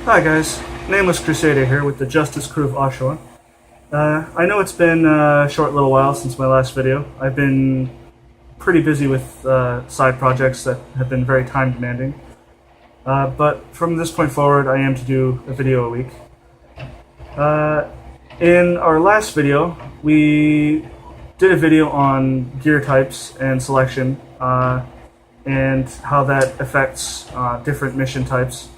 Hi guys, Nameless Crusader here with the Justice Crew of Oshawa. I know it's been a short little while since my last video. I've been pretty busy with side projects that have been very time demanding. But from this point forward, I am to do a video a week. In our last video, we did a video on gear types and selection and how that affects different mission types.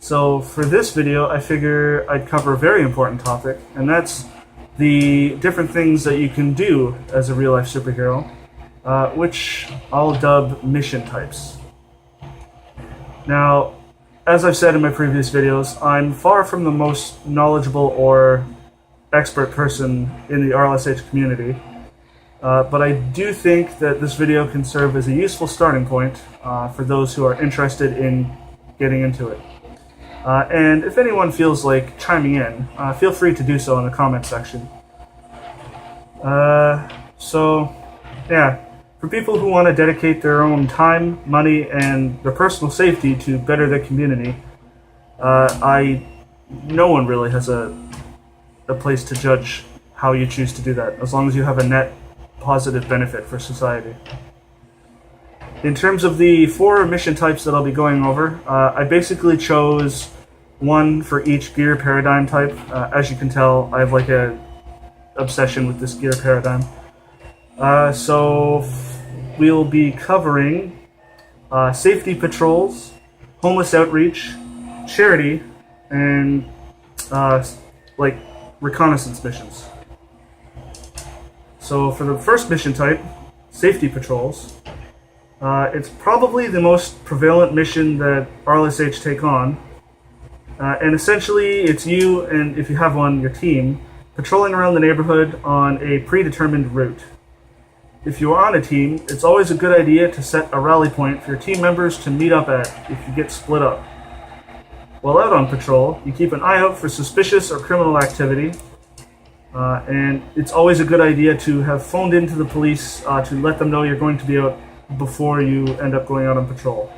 So for this video, I figure I'd cover a very important topic, and that's the different things that you can do as a real-life superhero, which I'll dub mission types. Now, as I've said in my previous videos, I'm far from the most knowledgeable or expert person in the RLSH community, but I do think that this video can serve as a useful starting point for those who are interested in getting into it. And if anyone feels like chiming in, feel free to do so in the comment section. So, yeah, for people who want to dedicate their own time, money, and their personal safety to better their community, no one really has a place to judge how you choose to do that, as long as you have a net positive benefit for society. In terms of the 4 mission types that I'll be going over, I basically chose one for each gear paradigm type. As you can tell, I have like a obsession with this gear paradigm. So we'll be covering safety patrols, homeless outreach, charity, and like reconnaissance missions. So for the first mission type, safety patrols, it's probably the most prevalent mission that RLSH take on, and essentially it's you and, if you have one, your team, patrolling around the neighborhood on a predetermined route. If you are on a team, it's always a good idea to set a rally point for your team members to meet up at if you get split up. While out on patrol, you keep an eye out for suspicious or criminal activity, and it's always a good idea to have phoned into the police to let them know you're going to be out before you end up going out on patrol.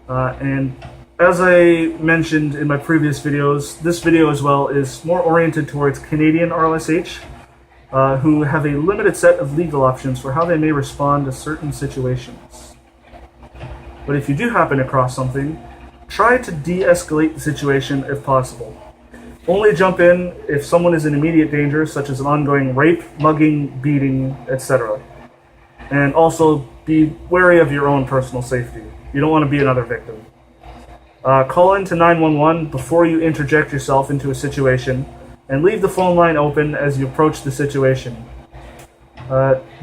And as I mentioned in my previous videos, this video as well is more oriented towards Canadian RLSH, who have a limited set of legal options for how they may respond to certain situations. But if you do happen across something, try to de-escalate the situation if possible. Only jump in if someone is in immediate danger, such as an ongoing rape, mugging, beating, etc. And also be wary of your own personal safety. You don't want to be another victim. Call in to 911 before you interject yourself into a situation, and leave the phone line open as you approach the situation.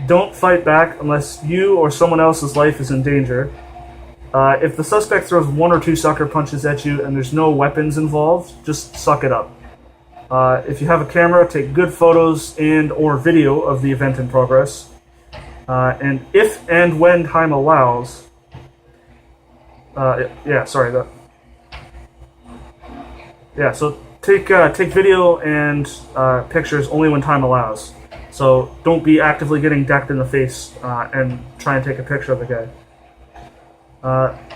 Don't fight back unless you or someone else's life is in danger. If the suspect throws 1 or 2 sucker punches at you and there's no weapons involved, just suck it up. If you have a camera, take good photos and or video of the event in progress. And if and when time allows, so take video and pictures only when time allows. So don't be actively getting decked in the face and try and take a picture of the guy.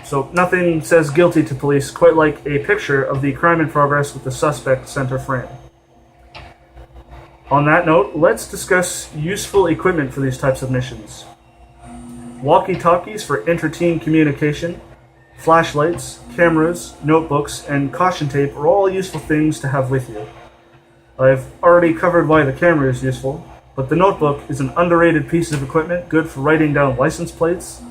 So nothing says guilty to police quite like a picture of the crime in progress with the suspect center frame. On that note, let's discuss useful equipment for these types of missions. Walkie-talkies for inter-team communication, flashlights, cameras, notebooks, and caution tape are all useful things to have with you. I've already covered why the camera is useful, but the notebook is an underrated piece of equipment good for writing down license plates,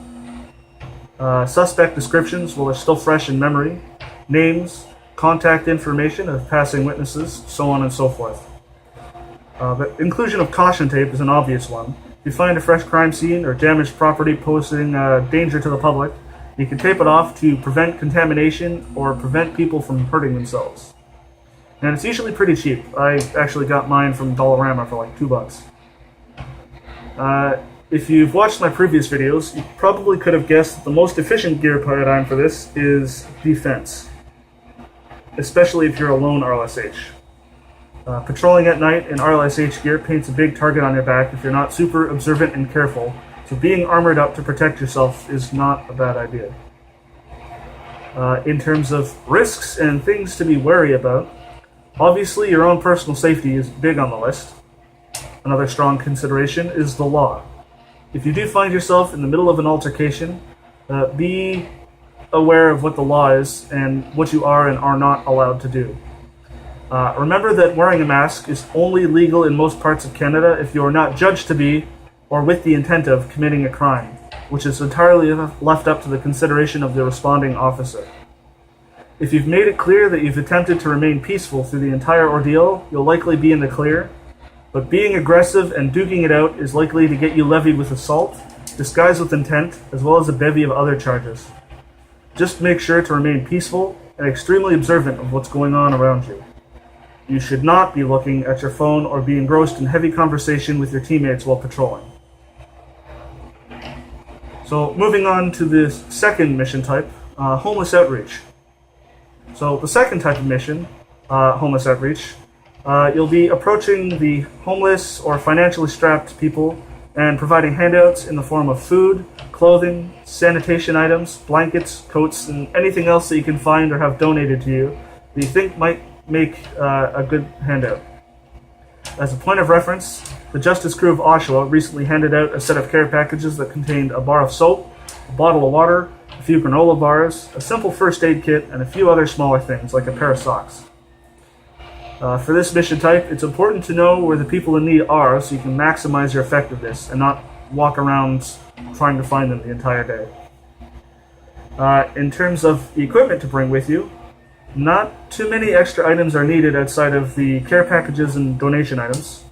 suspect descriptions while they're still fresh in memory, names, contact information of passing witnesses, so on and so forth. The inclusion of caution tape is an obvious one. If you find a fresh crime scene or damaged property posing danger to the public, you can tape it off to prevent contamination or prevent people from hurting themselves. And it's usually pretty cheap. I actually got mine from Dollarama for like $2. If you've watched my previous videos, you probably could have guessed that the most efficient gear paradigm for this is defense, especially if you're a lone RLSH. Patrolling at night in RLSH gear paints a big target on your back if you're not super observant and careful, so being armored up to protect yourself is not a bad idea. In terms of risks and things to be wary about, obviously your own personal safety is big on the list. Another strong consideration is the law. If you do find yourself in the middle of an altercation, be aware of what the law is and what you are and are not allowed to do. Remember that wearing a mask is only legal in most parts of Canada if you are not judged to be, or with the intent of, committing a crime, which is entirely left up to the consideration of the responding officer. If you've made it clear that you've attempted to remain peaceful through the entire ordeal, you'll likely be in the clear, but being aggressive and duking it out is likely to get you levied with assault, disguised with intent, as well as a bevy of other charges. Just make sure to remain peaceful and extremely observant of what's going on around you. You should not be looking at your phone or be engrossed in heavy conversation with your teammates while patrolling. So moving on to the second mission type, homeless outreach. So the second type of mission, homeless outreach, you'll be approaching the homeless or financially strapped people and providing handouts in the form of food, clothing, sanitation items, blankets, coats, and anything else that you can find or have donated to you that you think might make a good handout. As a point of reference, the Justice Crew of Oshawa recently handed out a set of care packages that contained a bar of soap, a bottle of water, a few granola bars, a simple first aid kit, and a few other smaller things like a pair of socks. For this mission type, it's important to know where the people in need are so you can maximize your effectiveness and not walk around trying to find them the entire day. In terms of the equipment to bring with you, not too many extra items are needed outside of the care packages and donation items.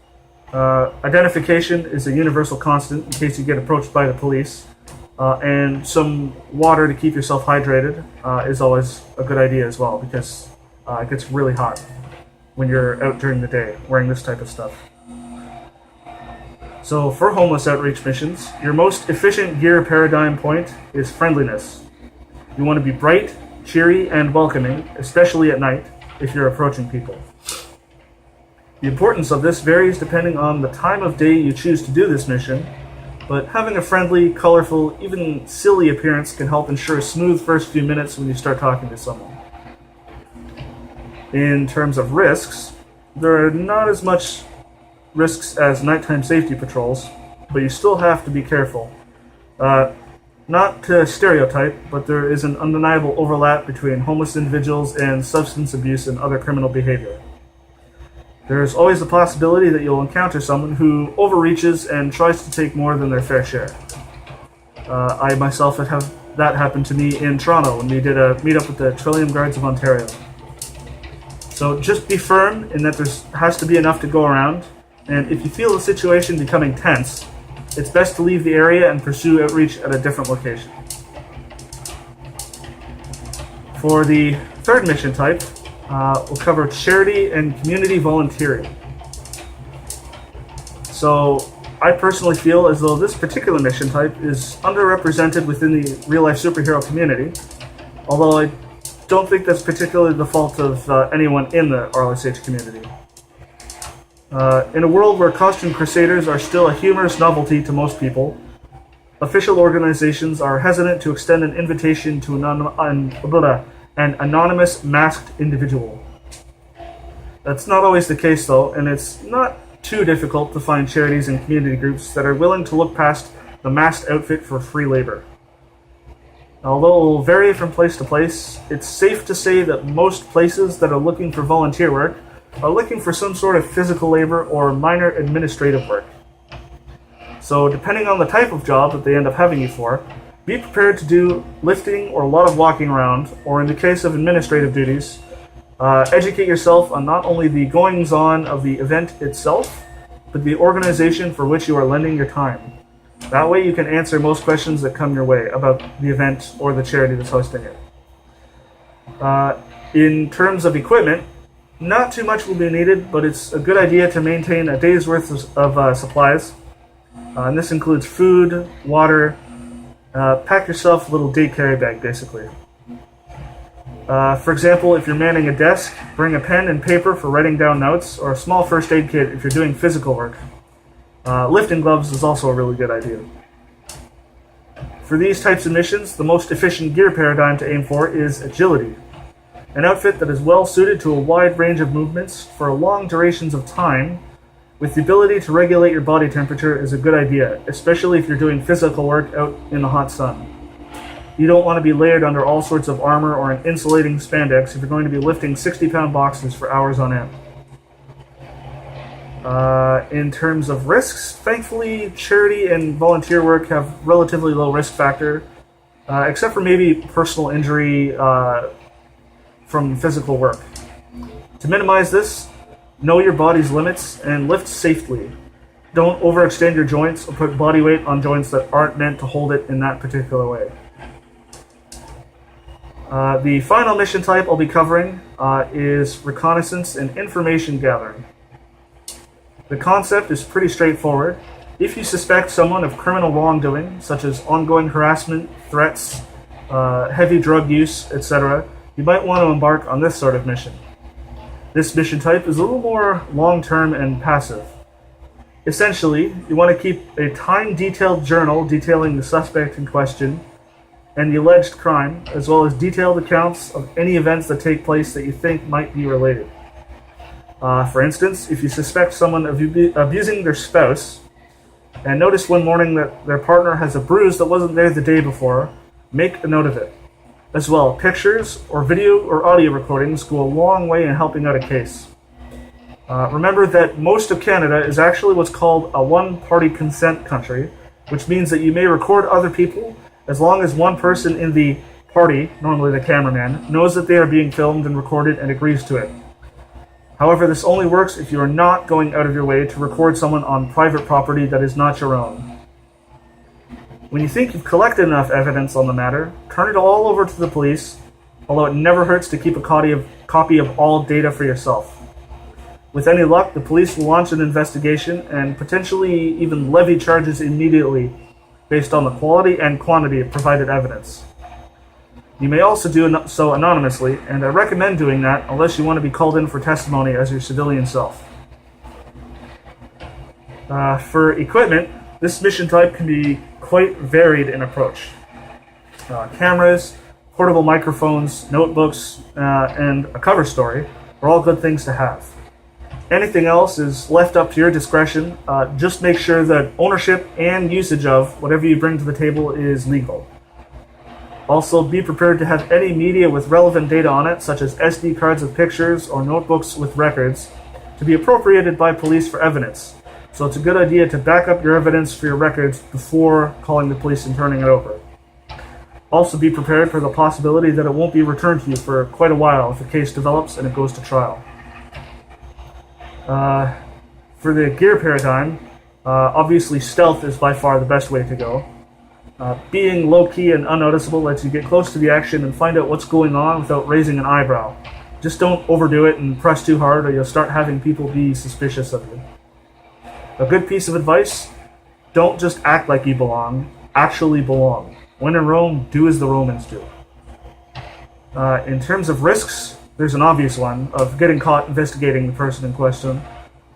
Identification is a universal constant in case you get approached by the police, and some water to keep yourself hydrated is always a good idea as well, because it gets really hot when you're out during the day wearing this type of stuff. So for homeless outreach missions, your most efficient gear paradigm point is friendliness. You want to be bright, cheery, and welcoming, especially at night if you're approaching people. The importance of this varies depending on the time of day you choose to do this mission, but having a friendly, colorful, even silly appearance can help ensure a smooth first few minutes when you start talking to someone. In terms of risks, there are not as much risks as nighttime safety patrols, but you still have to be careful. Not to stereotype, but there is an undeniable overlap between homeless individuals and substance abuse and other criminal behavior. There's always the possibility that you'll encounter someone who overreaches and tries to take more than their fair share. I myself had that happen to me in Toronto when we did a meetup with the Trillium Guards of Ontario. So just be firm in that there has to be enough to go around, and if you feel the situation becoming tense, it's best to leave the area and pursue outreach at a different location. For the third mission type, we'll cover charity and community volunteering. So I personally feel as though this particular mission type is underrepresented within the real-life superhero community, although I don't think that's particularly the fault of anyone in the RLSH community. In a world where costume crusaders are still a humorous novelty to most people, official organizations are hesitant to extend an invitation to an anonymous masked individual. That's not always the case though, and it's not too difficult to find charities and community groups that are willing to look past the masked outfit for free labor. Although it will vary from place to place, it's safe to say that most places that are looking for volunteer work are looking for some sort of physical labor or minor administrative work. So depending on the type of job that they end up having you for, be prepared to do lifting or a lot of walking around, or in the case of administrative duties, educate yourself on not only the goings-on of the event itself, but the organization for which you are lending your time. That way you can answer most questions that come your way about the event or the charity that's hosting it. In terms of equipment, not too much will be needed, but it's a good idea to maintain a day's worth of supplies. And this includes food, water. Pack yourself a little day carry bag, basically. For example, if you're manning a desk, bring a pen and paper for writing down notes, or a small first aid kit if you're doing physical work. Lifting gloves is also a really good idea. For these types of missions, the most efficient gear paradigm to aim for is agility. An outfit that is well suited to a wide range of movements for long durations of time, with the ability to regulate your body temperature, is a good idea, especially if you're doing physical work out in the hot sun. You don't want to be layered under all sorts of armor or an insulating spandex if you're going to be lifting 60-pound boxes for hours on end. In terms of risks, thankfully, charity and volunteer work have relatively low risk factor, except for maybe personal injury from physical work. To minimize this, know your body's limits and lift safely. Don't overextend your joints or put body weight on joints that aren't meant to hold it in that particular way. The final mission type I'll be covering is reconnaissance and information gathering. The concept is pretty straightforward. If you suspect someone of criminal wrongdoing, such as ongoing harassment, threats, heavy drug use, etc., you might want to embark on this sort of mission. This mission type is a little more long-term and passive. Essentially, you want to keep a time-detailed journal detailing the suspect in question and the alleged crime, as well as detailed accounts of any events that take place that you think might be related. For instance, if you suspect someone of abusing their spouse and notice one morning that their partner has a bruise that wasn't there the day before, make a note of it. As well, pictures or video or audio recordings go a long way in helping out a case. Remember that most of Canada is actually what's called a one-party consent country, which means that you may record other people as long as one person in the party, normally the cameraman, knows that they are being filmed and recorded and agrees to it. However, this only works if you are not going out of your way to record someone on private property that is not your own. When you think you've collected enough evidence on the matter, turn it all over to the police, although it never hurts to keep a copy of all data for yourself. With any luck, the police will launch an investigation and potentially even levy charges immediately based on the quality and quantity of provided evidence. You may also do so anonymously, and I recommend doing that unless you want to be called in for testimony as your civilian self. For equipment, this mission type can be quite varied in approach. Cameras, portable microphones, notebooks, and a cover story are all good things to have. Anything else is left up to your discretion. Just make sure that ownership and usage of whatever you bring to the table is legal. Also, be prepared to have any media with relevant data on it, such as SD cards with pictures or notebooks with records, to be appropriated by police for evidence. So it's a good idea to back up your evidence for your records before calling the police and turning it over. Also, be prepared for the possibility that it won't be returned to you for quite a while if a case develops and it goes to trial. For the gear paradigm, obviously stealth is by far the best way to go. Being low-key and unnoticeable lets you get close to the action and find out what's going on without raising an eyebrow. Just don't overdo it and press too hard, or you'll start having people be suspicious of you. A good piece of advice: don't just act like you belong, actually belong. When in Rome, do as the Romans do. In terms of risks, there's an obvious one of getting caught investigating the person in question,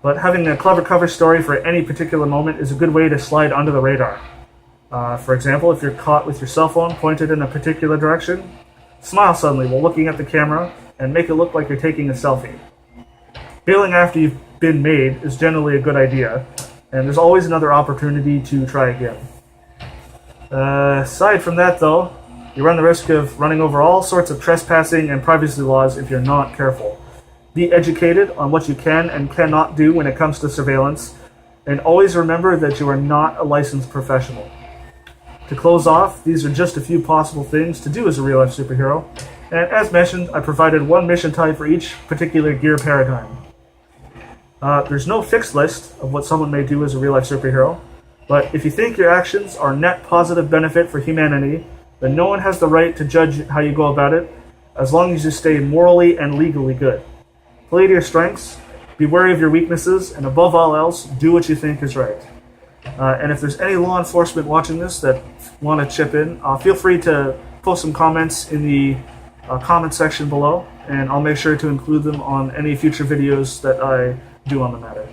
but having a clever cover story for any particular moment is a good way to slide under the radar. For example, if you're caught with your cell phone pointed in a particular direction, smile suddenly while looking at the camera and make it look like you're taking a selfie. Bailing after you've been made is generally a good idea, and there's always another opportunity to try again. Aside from that, though, you run the risk of running over all sorts of trespassing and privacy laws if you're not careful. Be educated on what you can and cannot do when it comes to surveillance, and always remember that you are not a licensed professional. To close off, these are just a few possible things to do as a real-life superhero, and as mentioned, I provided one mission type for each particular gear paradigm. There's no fixed list of what someone may do as a real-life superhero, but if you think your actions are net positive benefit for humanity, then no one has the right to judge how you go about it, as long as you stay morally and legally good. Play to your strengths, be wary of your weaknesses, and above all else, do what you think is right. And if there's any law enforcement watching this that want to chip in, feel free to post some comments in the comment section below, and I'll make sure to include them on any future videos that I do on the matter.